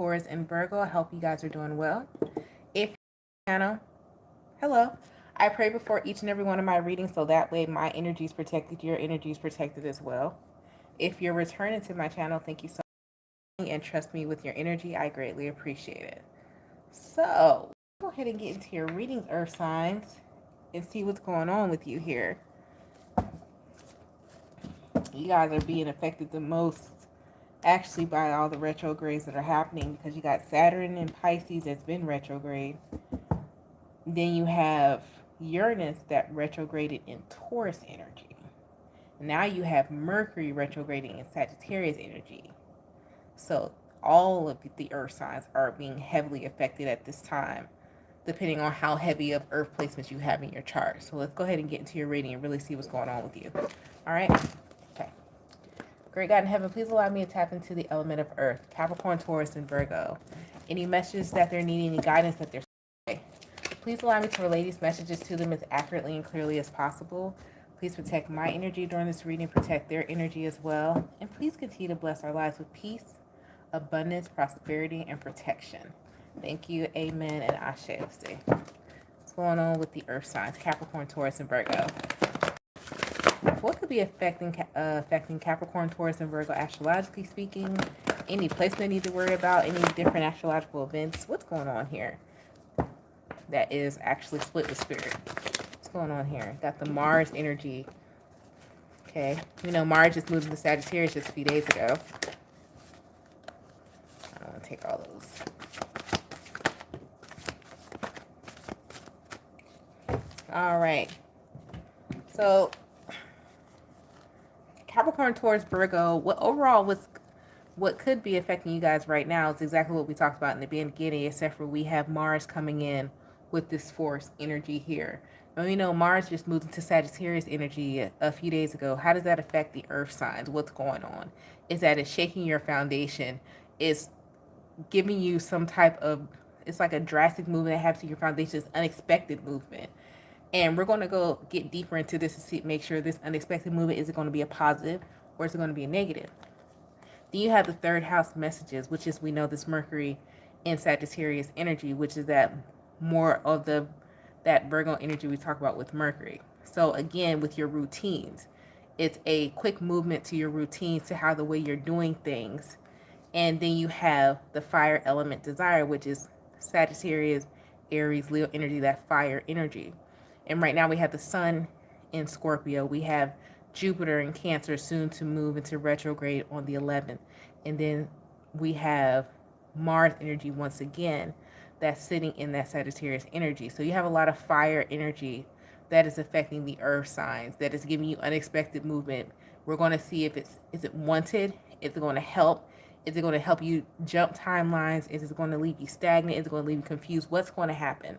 Taurus and Virgo. I hope you guys are doing well. If channel, hello. I pray before each and every one of my readings so that way my energy is protected, your energy is protected as well. If you're returning to my channel, thank you so much and trust me with your energy. I greatly appreciate it. So, go ahead and get into your readings, Earth signs, and see what's going on with you here. You guys are being affected the most actually by all the retrogrades that are happening because you got Saturn in Pisces that's been retrograde. Then you have Uranus that retrograded in Taurus energy. Now you have Mercury retrograding in Sagittarius energy. So all of the earth signs are being heavily affected at this time, depending on how heavy of earth placements you have in your chart. So let's go ahead and get into your reading and really see what's going on with you. All right? Okay. Great God in heaven, please allow me to tap into the element of earth, Capricorn, Taurus, and Virgo. Any messages that they're needing, any guidance that they're okay. Please allow me to relay these messages to them as accurately and clearly as possible. Please protect my energy during this reading, protect their energy as well. And please continue to bless our lives with peace, abundance, prosperity, and protection. Thank you, amen, and ashe. Let's see what's going on with the earth signs, Capricorn, Taurus, and Virgo. What could be affecting Capricorn, Taurus, and Virgo astrologically speaking? Any placement they need to worry about? Any different astrological events? What's going on here that is actually split with spirit? What's going on here? Got the Mars energy. Okay. You know, Mars just moved into Sagittarius just a few days ago. I don't want to take all those. All right. So Capricorn, Taurus, Virgo, what could be affecting you guys right now is exactly what we talked about in the beginning, except for we have Mars coming in with this force energy here. Now, you know, Mars just moved into Sagittarius energy a few days ago. How does that affect the earth signs? What's going on? Is that it's shaking your foundation. It's giving you some type of, it's like a drastic movement that happens to your foundation. It's unexpected movement. And we're going to go get deeper into this to see, make sure this unexpected movement is it going to be a positive or is it going to be a negative. Then you have the third house messages, which is, we know, this Mercury in Sagittarius energy, which is that more of that Virgo energy we talk about with Mercury. So again, with your routines, it's a quick movement to your routines, to how the way you're doing things. And then you have the fire element desire, which is Sagittarius, Aries, Leo energy, that fire energy. And right now we have the sun in Scorpio. We have Jupiter in Cancer, soon to move into retrograde on the 11th. And then we have Mars energy once again that's sitting in that Sagittarius energy. So you have a lot of fire energy that is affecting the earth signs, that is giving you unexpected movement. We're going to see if is it wanted? Is it going to help? Is it going to help you jump timelines? Is it going to leave you stagnant? Is it going to leave you confused? What's going to happen?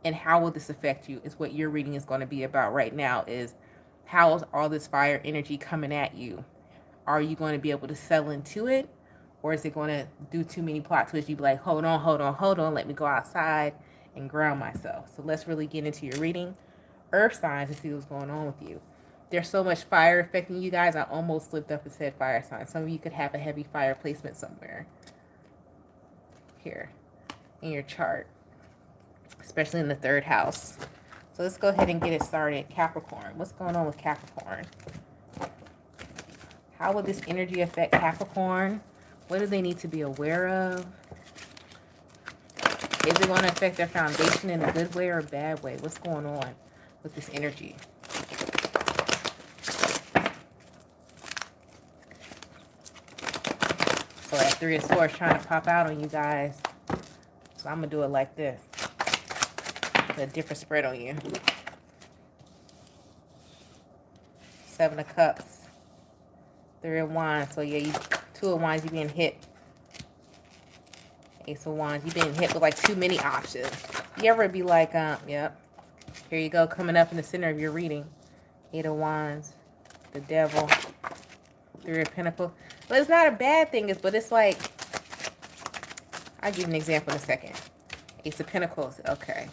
And how will this affect you is what your reading is going to be about right now, is how is all this fire energy coming at you? Are you going to be able to settle into it? Or is it going to do too many plot twists? You be like, hold on, let me go outside and ground myself. So let's really get into your reading. Earth signs to see what's going on with you. There's so much fire affecting you guys, I almost slipped up and said fire signs. Some of you could have a heavy fire placement somewhere here in your chart, especially in the third house. So let's go ahead and get it started. Capricorn. What's going on with Capricorn? How will this energy affect Capricorn? What do they need to be aware of? Is it going to affect their foundation in a good way or a bad way? What's going on with this energy? So that Three of Swords trying to pop out on you guys. So I'm going to do it like this. A different spread on you. Seven of Cups. Three of Wands. So yeah, Two of Wands, you're being hit. Ace of Wands, you've been hit with like too many options. You ever be like, yep. Here you go, coming up in the center of your reading. Eight of Wands. The Devil. Three of Pentacles. But it's not a bad thing, but it's like, I'll give you an example in a second. Ace of Pentacles. Okay.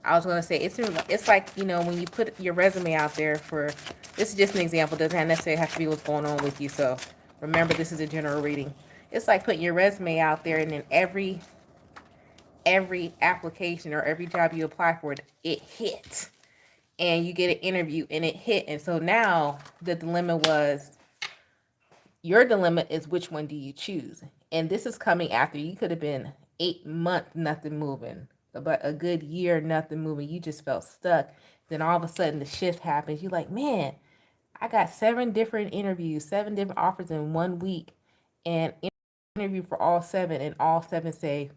I was going to say, it's like, you know, when you put your resume out there for, this is just an example, doesn't necessarily have to be what's going on with you. So remember, this is a general reading. It's like putting your resume out there, and then every application or every job you apply for, it hit, and you get an interview and it hit. And so now the dilemma was, your dilemma is, which one do you choose? And this is coming after you could have been 8 months nothing moving, but a good year nothing moving. You just felt stuck. Then all of a sudden the shift happens. You're like, man, I got 7 different interviews, 7 different offers in 1 week, and interview for all 7, and all 7 say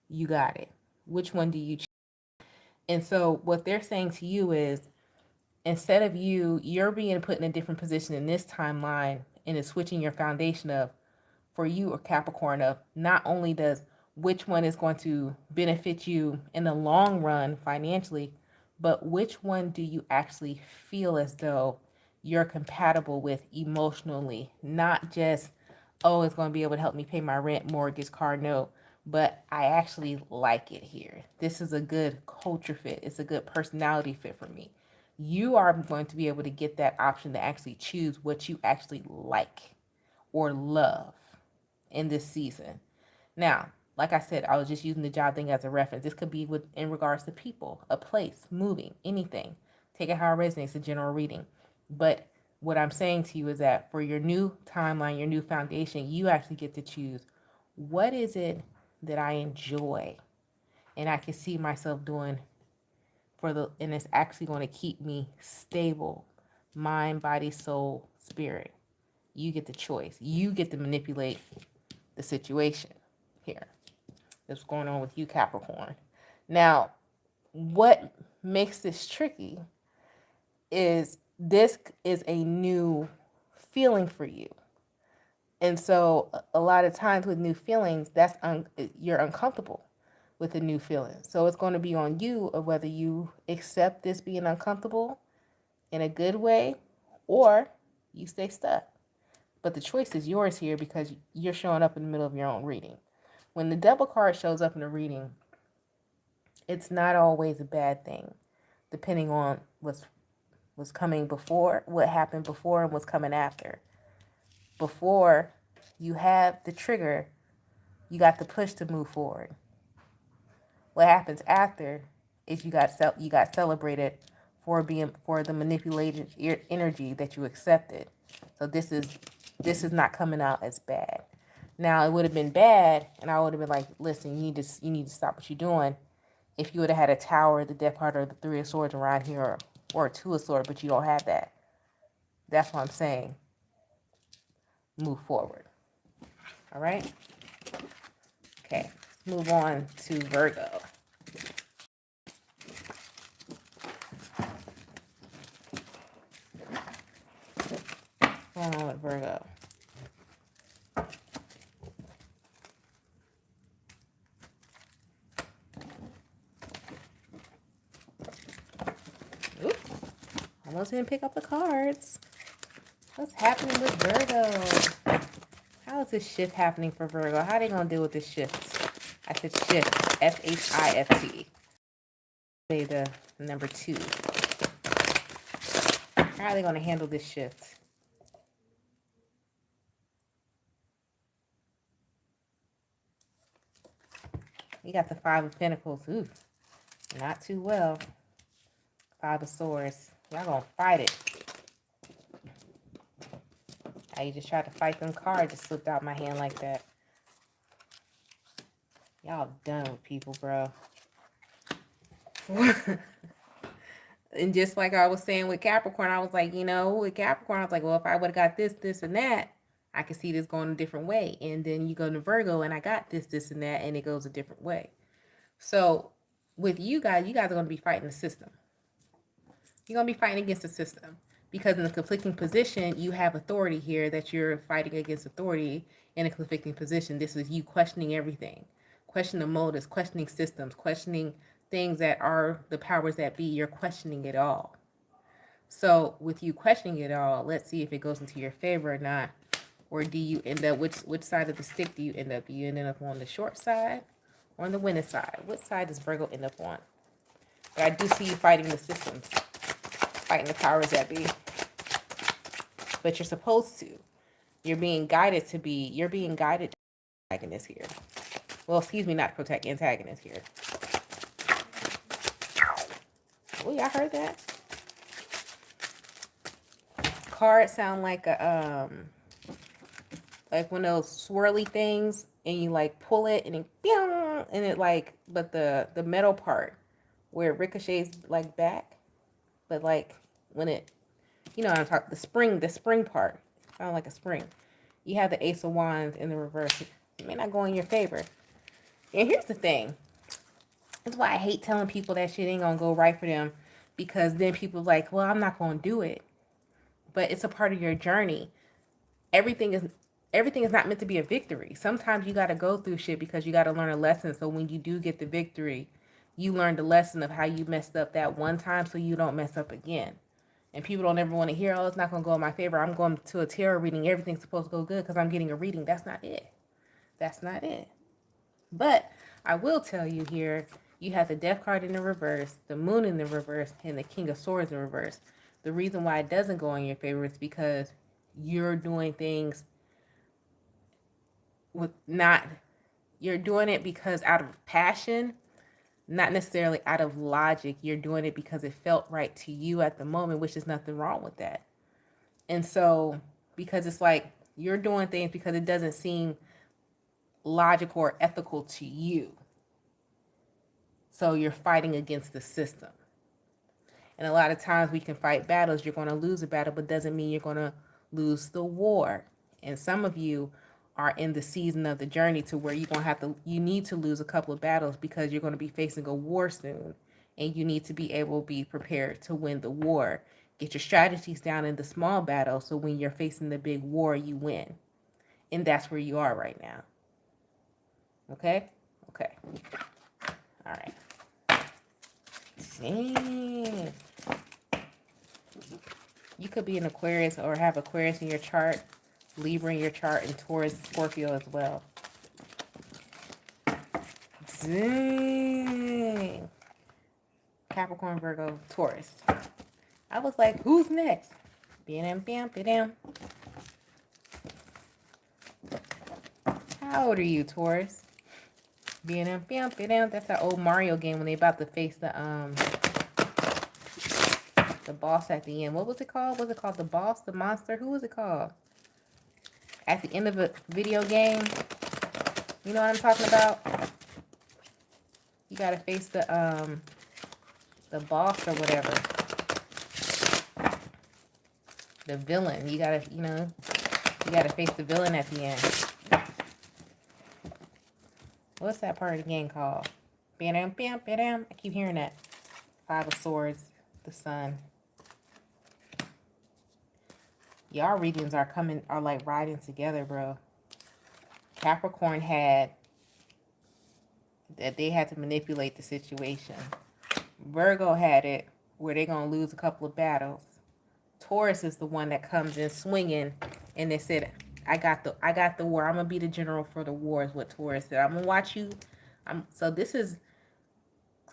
you got it. Which one do you choose? And so what they're saying to you is, instead of you're being put in a different position in this timeline, and it's switching your foundation of, for you or Capricorn, of not only does which one is going to benefit you in the long run financially, but which one do you actually feel as though you're compatible with emotionally, not just, oh, it's going to be able to help me pay my rent, mortgage, car note, but I actually like it here. This is a good culture fit. It's a good personality fit for me. You are going to be able to get that option to actually choose what you actually like or love in this season. Now, like I said, I was just using the job thing as a reference. This could be in regards to people, a place, moving, anything. Take it how it resonates, a general reading. But what I'm saying to you is that for your new timeline, your new foundation, you actually get to choose, what is it that I enjoy and I can see myself doing and it's actually going to keep me stable, mind, body, soul, spirit. You get the choice. You get to manipulate the situation here that's going on with you, Capricorn. Now, what makes this tricky is this is a new feeling for you. And so a lot of times with new feelings, you're uncomfortable with a new feeling. So it's going to be on you of whether you accept this being uncomfortable in a good way, or you stay stuck. But the choice is yours here, because you're showing up in the middle of your own reading. When the Devil card shows up in a reading, it's not always a bad thing, depending on what's coming before, what happened before, and what's coming after. Before you have the trigger, you got the push to move forward. What happens after is you got celebrated for the manipulated energy that you accepted. So this is not coming out as bad. Now, it would have been bad, and I would have been like, listen, you need to stop what you're doing. If you would have had a Tower, the Death card, or the 3 of Swords around here, or a 2 of Swords, but you don't have that. That's what I'm saying. Move forward. All right? Okay, let's move on to Virgo. What's going on with Virgo? Oops. Almost didn't pick up the cards. What's happening with Virgo? How is this shift happening for Virgo? How are they going to deal with this shift? I said shift. S-H-I-F-T. Say the number 2. How are they going to handle this shift? You got the 5 of Pentacles. Ooh, not too well. 5 of Swords. Y'all going to fight it. You just tried to fight them cards, just slipped out my hand like that. Y'all done with people, bro. And just like I was saying with Capricorn, I was like, with Capricorn, I was like, well, if I would have got this, this, and that, I could see this going a different way. And then you go to Virgo, and I got this, this, and that, and it goes a different way. So with you guys are going to be fighting the system. You're going to be fighting against the system. Because in a conflicting position, you have authority here, that you're fighting against authority in a conflicting position. This is you questioning everything. Questioning the motives, questioning systems, questioning things that are the powers that be. You're questioning it all. So with you questioning it all, let's see if it goes into your favor or not. Or do you end up, which side of the stick do you end up? Do you end up on the short side or on the winning side? What side does Virgo end up on? But I do see you fighting the systems. Fighting the powers that be. But you're supposed to. You're being guided Antagonist here. Well, excuse me, not antagonist here. Oh, y'all heard that? Cards sound like a like one of those swirly things, and you like pull it and it like, but the metal part where it ricochets like back, but like when it, you know what I'm talking, the spring part, sound like a spring. You have the Ace of Wands in the reverse. It may not go in your favor. And here's the thing. That's why I hate telling people that shit ain't gonna go right for them, because then people like, well, I'm not gonna do it. But it's a part of your journey. Everything is not meant to be a victory. Sometimes you gotta go through shit because you gotta learn a lesson. So when you do get the victory, you learn the lesson of how you messed up that one time so you don't mess up again. And people don't ever want to hear, oh, it's not gonna go in my favor. I'm going to a tarot reading. Everything's supposed to go good because I'm getting a reading. That's not it. That's not it. But I will tell you here, you have the Death card in the reverse, the Moon in the reverse, and the King of Swords in reverse. The reason why it doesn't go in your favor is because you're doing things with not, you're doing it because out of passion, not necessarily out of logic. You're doing it because it felt right to you at the moment, which is nothing wrong with that. And so, because it's like you're doing things because it doesn't seem logical or ethical to you. So you're fighting against the system. And a lot of times we can fight battles. You're going to lose a battle, but doesn't mean you're going to lose the war. And some of you are in the season of the journey to where you need to lose a couple of battles because you're going to be facing a war soon. And you need to be prepared to win the war. Get your strategies down in the small battles so when you're facing the big war, you win. And that's where you are right now. Okay? Okay. All right. Dang. You could be an Aquarius or have Aquarius in your chart, Libra in your chart, and Taurus, Scorpio as well. Dang. Capricorn, Virgo, Taurus. I was like, who's next? Bam. How old are you, Taurus? Bam. That's that old Mario game when they about to face the boss at the end. What was it called? Was it called the boss, the monster? Who was it called? At the end of a video game. You know what I'm talking about? You gotta face the boss or whatever. The villain. You gotta face the villain at the end. What's that part of the game called? Bam. I keep hearing that. Five of Swords, the Sun. Y'all readings are like riding together, bro. Capricorn they had to manipulate the situation. Virgo had it where they're going to lose a couple of battles. Taurus is the one that comes in swinging, and they said, I got the war. I'm going to be the general for the war is what Taurus said. I'm going to watch you. So this is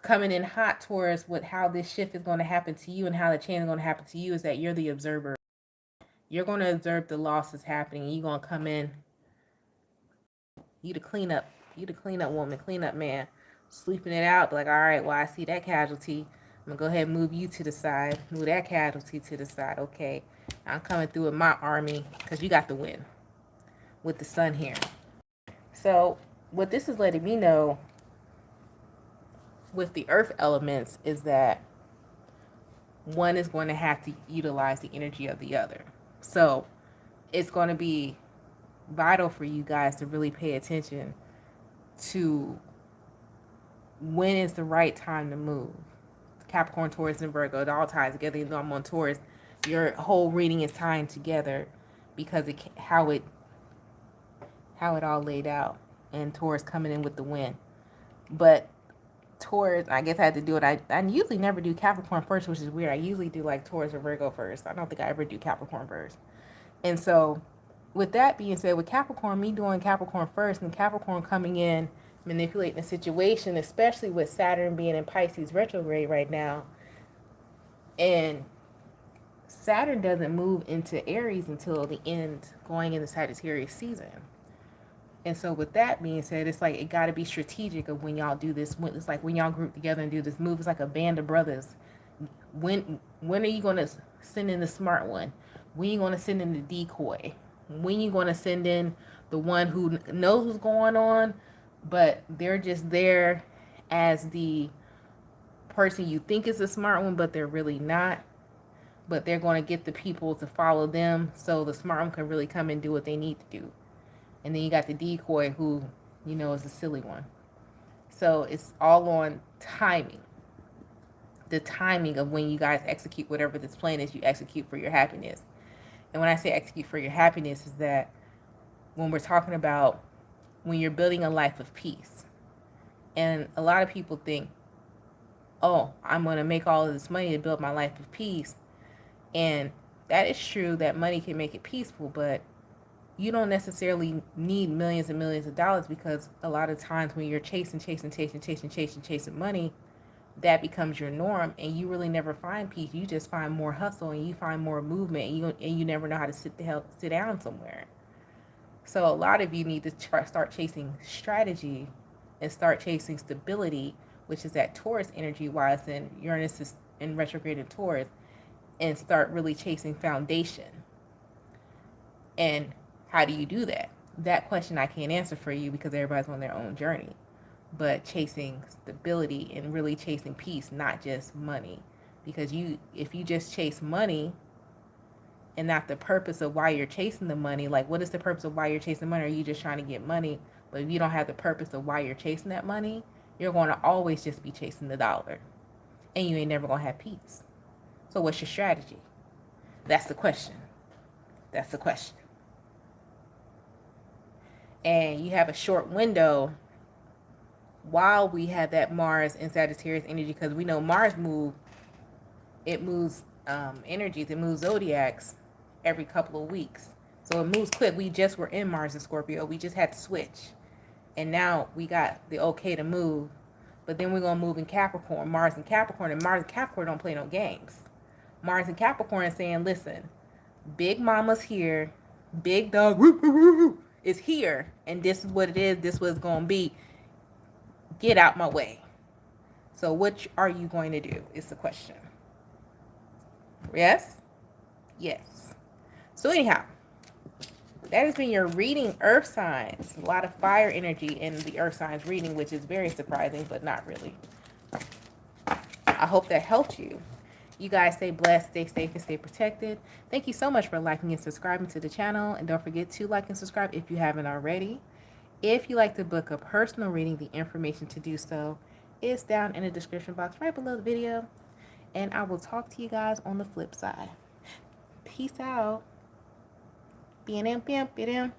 coming in hot, Taurus, with how this shift is going to happen to you and how the change is going to happen to you is that you're the observer. You're going to observe the losses happening. You're going to come in. You the cleanup woman, cleanup man. Sleeping it out. Like, all right, well, I see that casualty. I'm going to go ahead and move you to the side. Move that casualty to the side. Okay. I'm coming through with my army because you got the win with the sun here. So what this is letting me know with the earth elements is that one is going to have to utilize the energy of the other. So it's going to be vital for you guys to really pay attention to when is the right time to move. Capricorn, Taurus, and Virgo, it all ties together. Even though I'm on Taurus, your whole reading is tying together because how it all laid out, and Taurus coming in with the win. But Taurus, I guess I had to do it. I usually never do Capricorn first, which is weird. I usually do like Taurus or Virgo first. I don't think I ever do Capricorn first. And so with that being said, with Capricorn, me doing Capricorn first and Capricorn coming in, manipulating the situation, especially with Saturn being in Pisces retrograde right now. And Saturn doesn't move into Aries until the end, going into Sagittarius season. And so with that being said, it's like it got to be strategic of when y'all do this. It's like when y'all group together and do this move, it's like a band of brothers. When are you going to send in the smart one? When are you going to send in the decoy? When are you going to send in the one who knows what's going on, but they're just there as the person you think is a smart one, but they're really not. But they're going to get the people to follow them so the smart one can really come and do what they need to do. And then you got the decoy who, is a silly one. So it's all on timing. The timing of when you guys execute whatever this plan is, you execute for your happiness. And when I say execute for your happiness, is that when we're talking about when you're building a life of peace. And a lot of people think, oh, I'm going to make all of this money to build my life of peace. And that is true that money can make it peaceful, but you don't necessarily need millions and millions of dollars, because a lot of times when you're chasing money, that becomes your norm, and you really never find peace. You just find more hustle, and you find more movement, and you never know how to sit down somewhere. So a lot of you need to start chasing strategy and start chasing stability, which is that Taurus energy, while it's in Uranus is in retrograde in Taurus, and start really chasing foundation. And how do you do that? That question I can't answer for you, because everybody's on their own journey. But chasing stability and really chasing peace, not just money. Because if you just chase money and not the purpose of why you're chasing the money, like what is the purpose of why you're chasing money? Are you just trying to get money? But if you don't have the purpose of why you're chasing that money, you're going to always just be chasing the dollar. And you ain't never going to have peace. So what's your strategy? That's the question. That's the question. And you have a short window while we have that Mars and Sagittarius energy, because we know Mars moves energies, it moves zodiacs every couple of weeks. So it moves quick. We just were in Mars and Scorpio. We just had to switch. And now we got the okay to move. But then we're going to move in Capricorn, Mars and Capricorn. And Mars and Capricorn don't play no games. Mars and Capricorn is saying, listen, Big Mama's here. Big dog is here. And this is what it is. This is what it's going to be. Get out my way. So what are you going to do is the question. Yes? Yes. So anyhow, that has been your reading, Earth signs. A lot of fire energy in the Earth signs reading, which is very surprising, but not really. I hope that helped you. You guys stay blessed, stay safe, and stay protected. Thank you so much for liking and subscribing to the channel. And don't forget to like and subscribe if you haven't already. If you like to book a personal reading, the information to do so is down in the description box right below the video. And I will talk to you guys on the flip side. Peace out. Bien.